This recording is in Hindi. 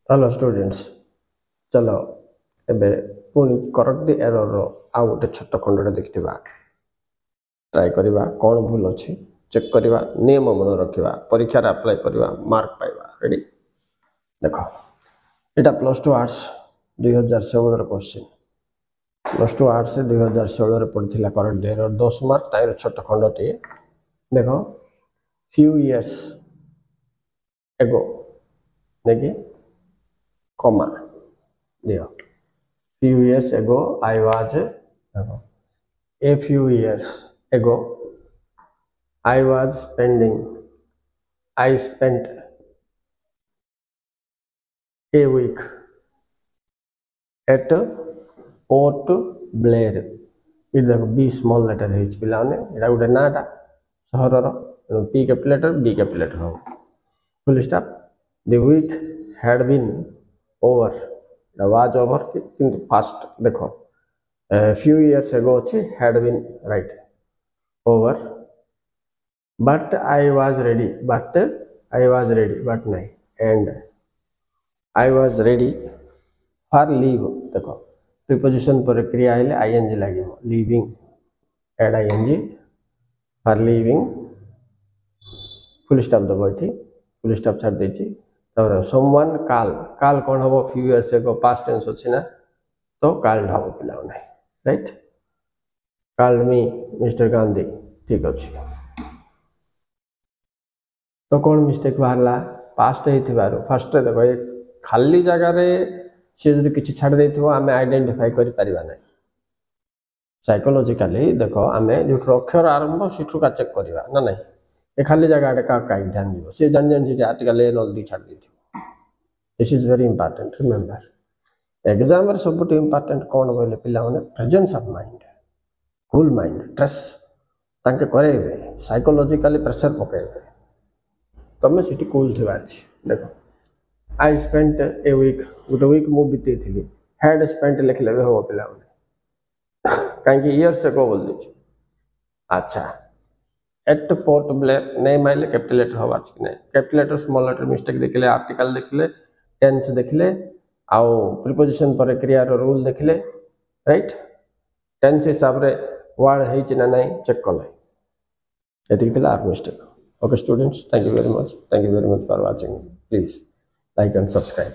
हेलो स्टूडेंट्स चलो एबे पुणी करेक्ट द एरर आउ गोटे छोट खंडटे देखा ट्राई करवा कौन भूल अच्छी चेक करवा नियम मन रखा परीक्षा अप्लाई करवा मार्क पाइबा रेडी देख यहाँ +2 आर्ट्स 2016 क्वेश्चन +2 आर्ट्स 2016 पढ़ी करेक्ट द एरर 10 मार्क तार छोट खंडटे देख फ्यू इयर्स एगो देखिए comma there few years ago a few years ago I spent a week at Port Blair it देखो B small letter है पिला ने एटा गोटे नाटा सहर रो P capital letter B capital letter हो full stop the week had been over was over किंतु फास्ट देखो few years ago अच्छी had been right over but I was ready but नहीं and I was ready for leave देखो प्रीपोजिशन पर क्रिया आइले ing लगे leaving add ing for leaving full stop दबो ये फुल स्टॉप छाड़ देछि someone call कौन हम few years ago past tense अच्छी ना तो called हम पिला नहीं right called me Mr. Gandhi ठीक अच्छी तो कौन मिस्टेक बाहरला पास्ट फर्स्ट देखो ये खाली जगह रे सी जो किसी छाड़ दे आम आइडेंटिफाई कर पारिबा नहीं साइकोलॉजिकली देखो आम जो अक्षर आरंभ सीठू का चेक करवा ना नहीं ये खाली जगह क्या कहीं ध्यान दी सी जान जान आर्टिकल ए नल दी छाड़ दी this is very important remember exam सब इंपोर्टेंट कौन बोले पिला presence of mind cool mind stress तांके करेबे साइकोलॉजिकली प्रेशर पकेबे तमें सीटी कूल थी देखो आई स्पेंट ए वीक गोटे वीक मु बीते थी हैड स्पेंट लिख ले हम पिला कहीं इयर से को बोल दीजिए अच्छा एट पोर्ट ब्लेयर नहीं माइले कैपिटल लेटर हवा कि नहीं capital letter small letter mistake देखले आर्टिकल देखले टेंस देखले आउ प्रीपोजिशन पर क्रिया रो रूल देखले राइट टेंस हिसाब रे वर्ड है ना नहीं चेक कले ये are mistake okay students thank you very much for watching please like and subscribe